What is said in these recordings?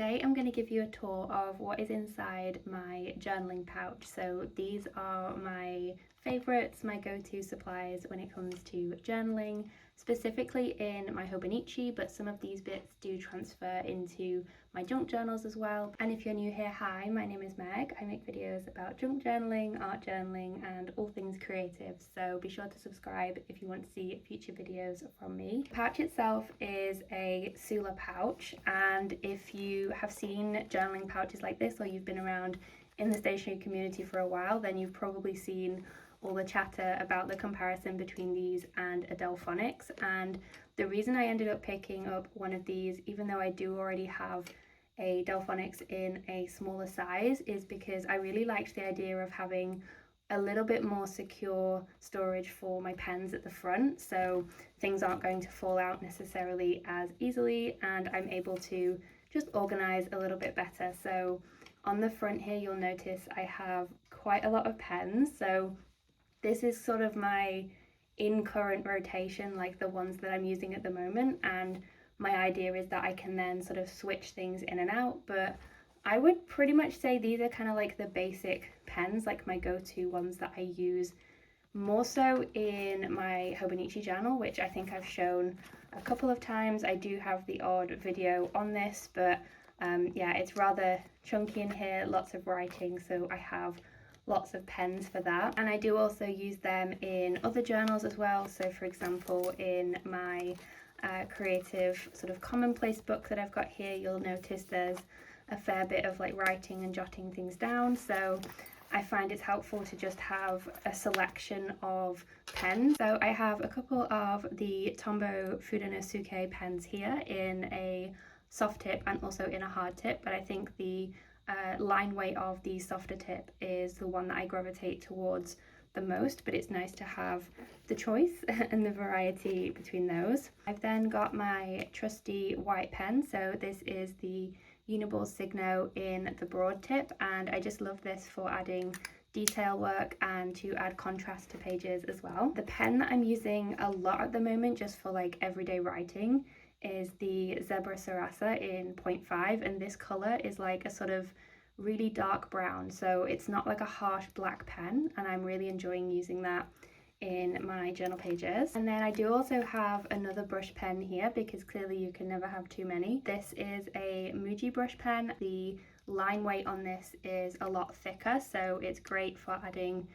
today I'm going to give you a tour of what is inside my journaling pouch. So these are my favourites, my go-to supplies when it comes to journaling, specifically in my Hobonichi, but some of these bits do transfer into my junk journals as well. And if you're new here, hi, my name is Meg. I make videos about junk journaling, art journaling and all things creative, so be sure to subscribe if you want to see future videos from me. The pouch itself is a Soolla pouch, and if you have seen journaling pouches like this or you've been around in the stationery community for a while, then you've probably seen all the chatter about the comparison between these and a Delphonics. And the reason I ended up picking up one of these, even though I do already have a Delphonics in a smaller size, is because I really liked the idea of having a little bit more secure storage for my pens at the front, so things aren't going to fall out necessarily as easily, and I'm able to just organize a little bit better. So on the front here, you'll notice I have quite a lot of pens. So this is sort of my in current rotation, like the ones that I'm using at the moment, and my idea is that I can then sort of switch things in and out. But I would pretty much say these are kind of like the basic pens, like my go-to ones that I use more so in my Hobonichi journal, which I think I've shown a couple of times. I do have the odd video on this, but yeah, it's rather chunky in here, lots of writing, so I have lots of pens for that. And I do also use them in other journals as well. So for example, in my creative sort of commonplace book that I've got here, you'll notice there's a fair bit of like writing and jotting things down. So I find it's helpful to just have a selection of pens. So I have a couple of the Tombow Fudenosuke pens here in a soft tip and also in a hard tip, but I think the line weight of the softer tip is the one that I gravitate towards the most, but it's nice to have the choice and the variety between those. I've then got my trusty white pen, so this is the Uniball Signo in the broad tip, and I just love this for adding detail work and to add contrast to pages as well. The pen that I'm using a lot at the moment just for like everyday writing is the Zebra Sarasa in 0.5, and this colour is like a sort of really dark brown, so it's not like a harsh black pen, and I'm really enjoying using that in my journal pages. And then I do also have another brush pen here, because clearly you can never have too many. This is a Muji brush pen. The line weight on this is a lot thicker, so it's great for adding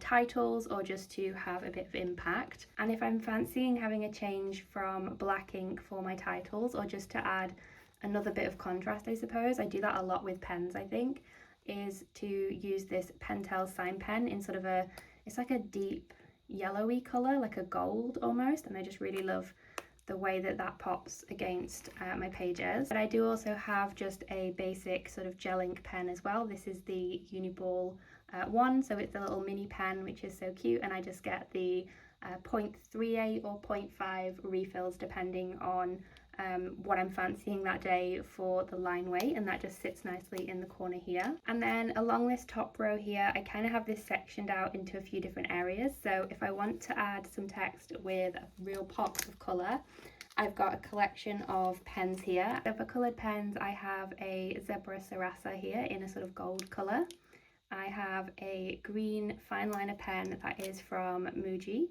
titles or just to have a bit of impact. And if I'm fancying having a change from black ink for my titles, or just to add another bit of contrast, I suppose, I do that a lot with pens, I think, is to use this Pentel sign pen in sort of a, it's like a deep yellowy colour, like a gold almost, and I just really love the way that that pops against my pages. But I do also have just a basic sort of gel ink pen as well. This is the Uniball one, so it's a little mini pen which is so cute, and I just get the 0.38 or 0.5 refills depending on what I'm fancying that day for the line weight, and that just sits nicely in the corner here. And then along this top row here, I kind of have this sectioned out into a few different areas. So if I want to add some text with real pops of colour, I've got a collection of pens here. So for coloured pens, I have a Zebra Sarasa here in a sort of gold colour. I have a green fine liner pen that is from Muji.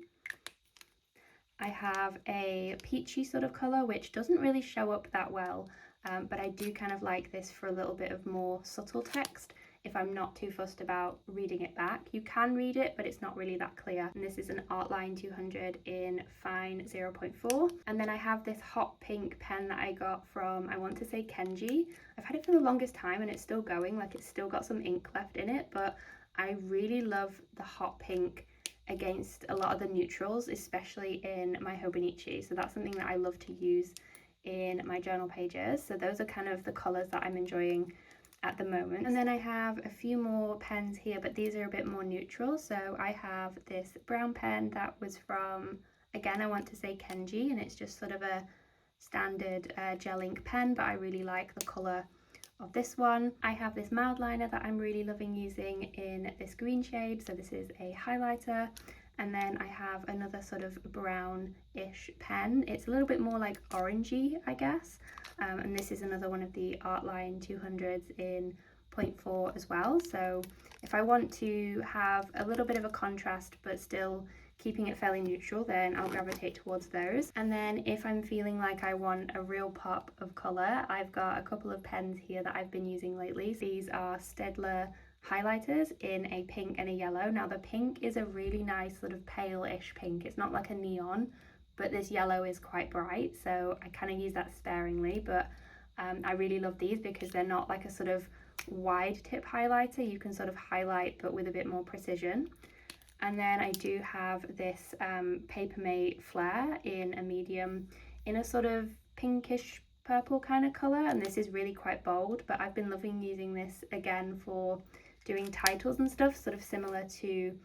I have a peachy sort of colour, which doesn't really show up that well, but I do kind of like this for a little bit of more subtle text if I'm not too fussed about reading it back. You can read it, but it's not really that clear. And this is an Artline 200 in fine 0.4. And then I have this hot pink pen that I got from, I want to say Kenji. I've had it for the longest time and it's still going, like it's still got some ink left in it, but I really love the hot pink against a lot of the neutrals, especially in my Hobonichi. So that's something that I love to use in my journal pages. So those are kind of the colours that I'm enjoying at the moment. And then I have a few more pens here, but these are a bit more neutral. So I have this brown pen that was from, again, I want to say Kenji, and it's just sort of a standard gel ink pen, but I really like the colour of this one. I have this mild liner that I'm really loving using in this green shade, so this is a highlighter, And then I have another sort of brownish pen. It's a little bit more like orangey, I guess. And this is another one of the Artline 200s in 0.4 as well. So if I want to have a little bit of a contrast but still keeping it fairly neutral, then I'll gravitate towards those. And then if I'm feeling like I want a real pop of colour, I've got a couple of pens here that I've been using lately. These are Staedtler highlighters in a pink and a yellow. Now the pink is a really nice sort of pale-ish pink. It's not like a neon, but this yellow is quite bright, so I kind of use that sparingly. But I really love these because they're not like a sort of wide tip highlighter. You can sort of highlight but with a bit more precision. And then I do have this Papermate Flare in a medium in a sort of pinkish purple kind of colour, and this is really quite bold, but I've been loving using this again for doing titles and stuff, sort of similar to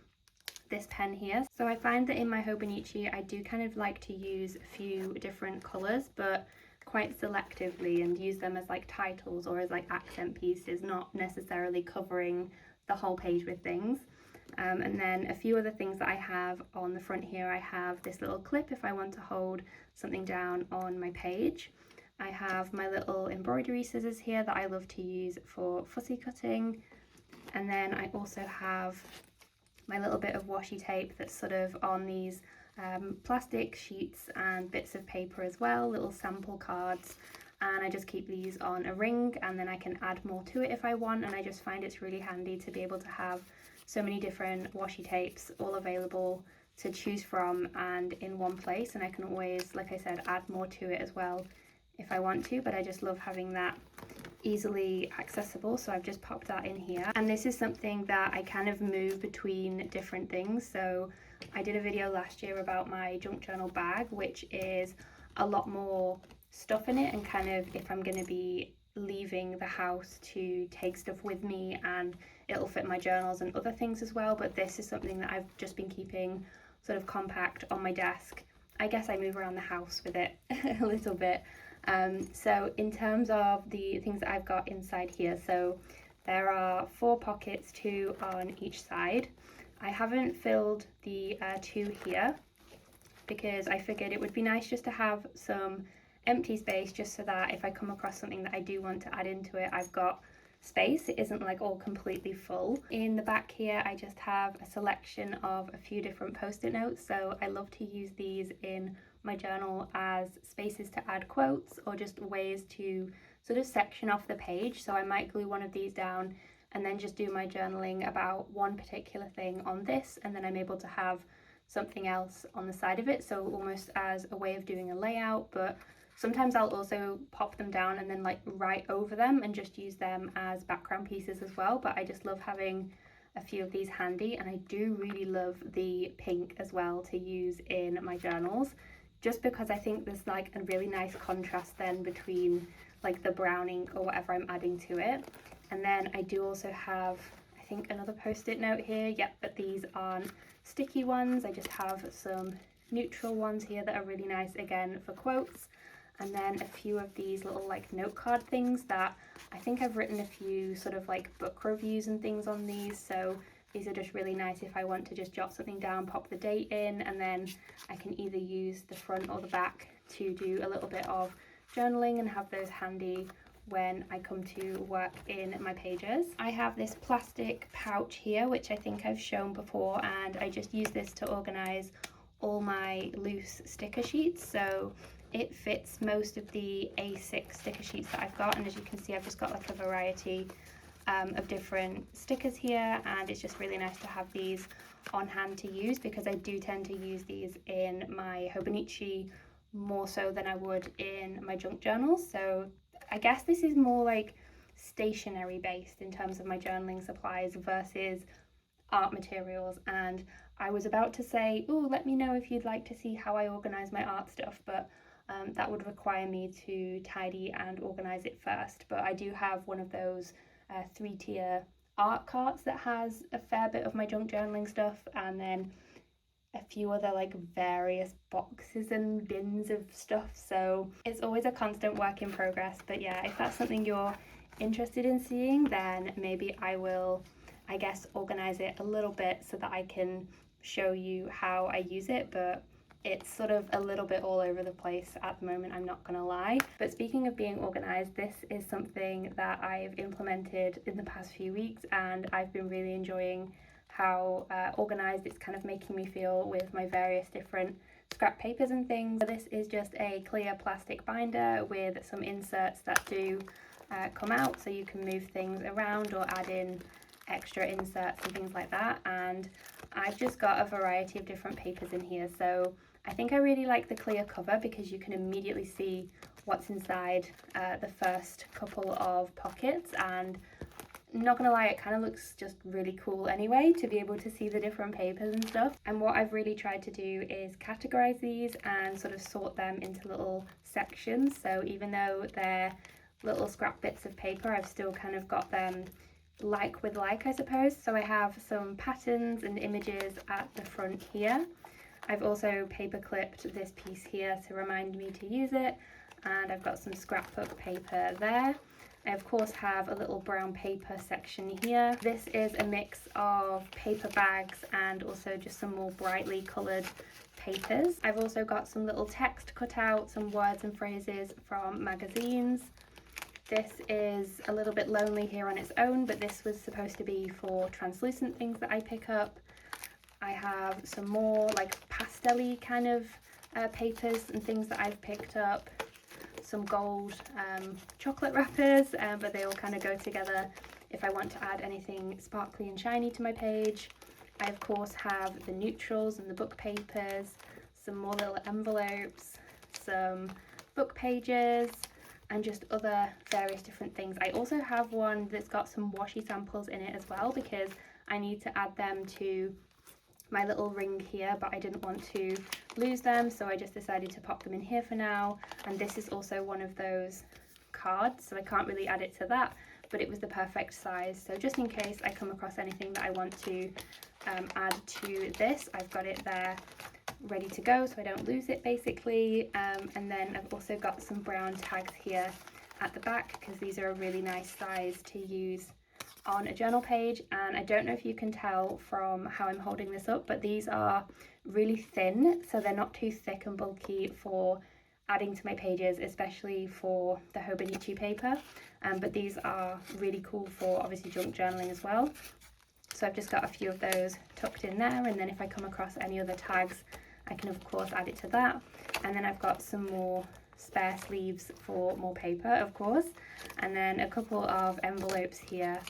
this pen here. So I find that in my Hobonichi I do kind of like to use a few different colours, but quite selectively, and use them as like titles or as like accent pieces, not necessarily covering the whole page with things. And then a few other things that I have on the front here. I have this little clip if I want to hold something down on my page. I have my little embroidery scissors here that I love to use for fussy cutting. And then I also have my little bit of washi tape that's sort of on these plastic sheets and bits of paper as well, little sample cards. And I just keep these on a ring, and then I can add more to it if I want. And I just find it's really handy to be able to have so many different washi tapes all available to choose from and in one place, and I can always, like I said, add more to it as well if I want to, but I just love having that easily accessible, so I've just popped that in here. And this is something that I kind of move between different things. So I did a video last year about my junk journal bag, which is a lot more stuff in it, and kind of if I'm going to be leaving the house to take stuff with me, and it'll fit my journals and other things as well. But this is something that I've just been keeping sort of compact on my desk. I guess I move around the house with it a little bit. So in terms of the things that I've got inside here, so there are 4 pockets, 2 on each side. I haven't filled the 2 here because I figured it would be nice just to have some empty space, just so that if I come across something that I do want to add into it, I've got space. It isn't like all completely full. In the back here I just have a selection of a few different post-it notes, so I love to use these in my journal as spaces to add quotes or just ways to sort of section off the page. So I might glue one of these down and then just do my journaling about one particular thing on this, and then I'm able to have something else on the side of it, so almost as a way of doing a layout. But sometimes I'll also pop them down and then like write over them and just use them as background pieces as well. But I just love having a few of these handy, and I do really love the pink as well to use in my journals, just because I think there's like a really nice contrast then between like the browning or whatever I'm adding to it. And then I do also have, I think, another post-it note here. Yep, but these aren't sticky ones. I just have some neutral ones here that are really nice again for quotes. And then a few of these little like note card things that I think I've written a few sort of like book reviews and things on these, so these are just really nice if I want to just jot something down, pop the date in, and then I can either use the front or the back to do a little bit of journaling and have those handy when I come to work in my pages. I have this plastic pouch here, which I think I've shown before, and I just use this to organise all my loose sticker sheets. So it fits most of the A6 sticker sheets that I've got, and as you can see I've just got like a variety of different stickers here, and it's just really nice to have these on hand to use, because I do tend to use these in my Hobonichi more so than I would in my junk journals. So I guess this is more like stationery based in terms of my journaling supplies versus art materials. And I was about to say, oh, let me know if you'd like to see how I organise my art stuff, but that would require me to tidy and organise it first. But I do have one of those 3-tier art carts that has a fair bit of my junk journaling stuff, and then a few other like various boxes and bins of stuff. So it's always a constant work in progress. But yeah, if that's something you're interested in seeing, then maybe I will, I guess, organise it a little bit so that I can show you how I use it, but it's sort of a little bit all over the place at the moment, I'm not gonna lie. But speaking of being organized, this is something that I've implemented in the past few weeks, and I've been really enjoying how organized it's kind of making me feel with my various different scrap papers and things. So this is just a clear plastic binder with some inserts that do come out, so you can move things around or add in extra inserts and things like that. And I've just got a variety of different papers in here. So I think I really like the clear cover because you can immediately see what's inside the first couple of pockets, and not gonna lie, it kind of looks just really cool anyway to be able to see the different papers and stuff. And what I've really tried to do is categorize these and sort of sort them into little sections. So even though they're little scrap bits of paper, I've still kind of got them like with like, I suppose. So I have some patterns and images at the front here. I've also paper clipped this piece here to remind me to use it, and I've got some scrapbook paper there. I of course have a little brown paper section here. This is a mix of paper bags and also just some more brightly coloured papers. I've also got some little text cut out, some words and phrases from magazines. This is a little bit lonely here on its own, but this was supposed to be for translucent things that I pick up. I have some more like pastel-y kind of papers and things that I've picked up. Some gold chocolate wrappers, but they all kind of go together if I want to add anything sparkly and shiny to my page. I of course have the neutrals and the book papers, some more little envelopes, some book pages, and just other various different things. I also have one that's got some washi samples in it as well, because I need to add them to my little ring here, but I didn't want to lose them, so I just decided to pop them in here for now. And this is also one of those cards, so I can't really add it to that, but it was the perfect size. So just in case I come across anything that I want to add to this, I've got it there ready to go so I don't lose it basically. And then I've also got some brown tags here at the back, because these are a really nice size to use on a journal page. And I don't know if you can tell from how I'm holding this up, but these are really thin, so they're not too thick and bulky for adding to my pages, especially for the Hobonichi paper, but these are really cool for obviously junk journaling as well. So I've just got a few of those tucked in there, and then if I come across any other tags I can of course add it to that. And then I've got some more spare sleeves for more paper of course, and then a couple of envelopes here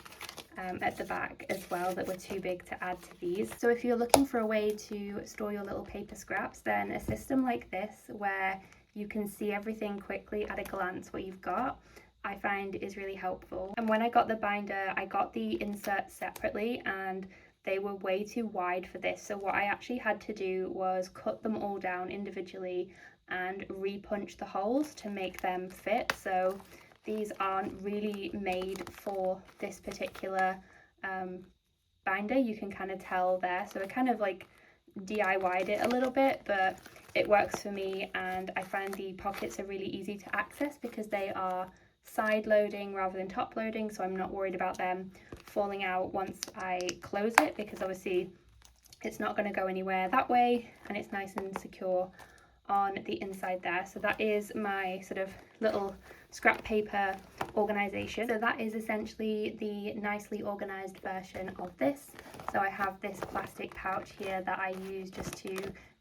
at the back as well that were too big to add to these. So if you're looking for a way to store your little paper scraps, then a system like this where you can see everything quickly at a glance what you've got, I find is really helpful. And when I got the binder, I got the inserts separately and they were way too wide for this. So what I actually had to do was cut them all down individually and re-punch the holes to make them fit. So these aren't really made for this particular binder, you can kind of tell there. So I kind of like DIY'd it a little bit, but it works for me, and I find the pockets are really easy to access because they are side loading rather than top loading, so I'm not worried about them falling out once I close it, because obviously it's not going to go anywhere that way, and it's nice and secure on the inside there. So that is my sort of little scrap paper organization. So that is essentially the nicely organized version of this. So I have this plastic pouch here that I use just to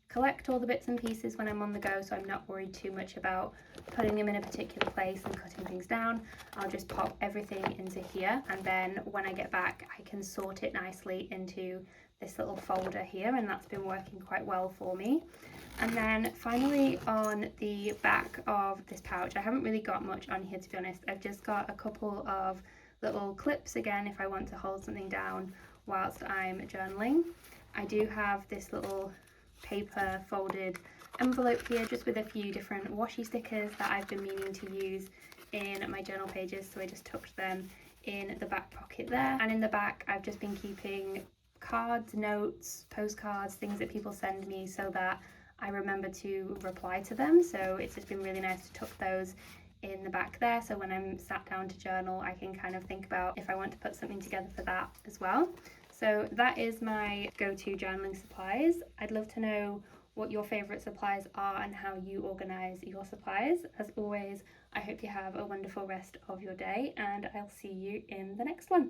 collect all the bits and pieces when I'm on the go, so I'm not worried too much about putting them in a particular place and cutting things down. I'll just pop everything into here, and then when I get back I can sort it nicely into this little folder here, and that's been working quite well for me. And then finally on the back of this pouch, I haven't really got much on here to be honest. I've just got a couple of little clips again if I want to hold something down whilst I'm journaling. I do have this little paper folded envelope here just with a few different washi stickers that I've been meaning to use in my journal pages, so I just tucked them in the back pocket there. And in the back I've just been keeping cards, notes, postcards, things that people send me so that I remember to reply to them. So it's just been really nice to tuck those in the back there, so when I'm sat down to journal I can kind of think about if I want to put something together for that as well. So that is my go-to journaling supplies. I'd love to know what your favourite supplies are and how you organise your supplies. As always, I hope you have a wonderful rest of your day, and I'll see you in the next one.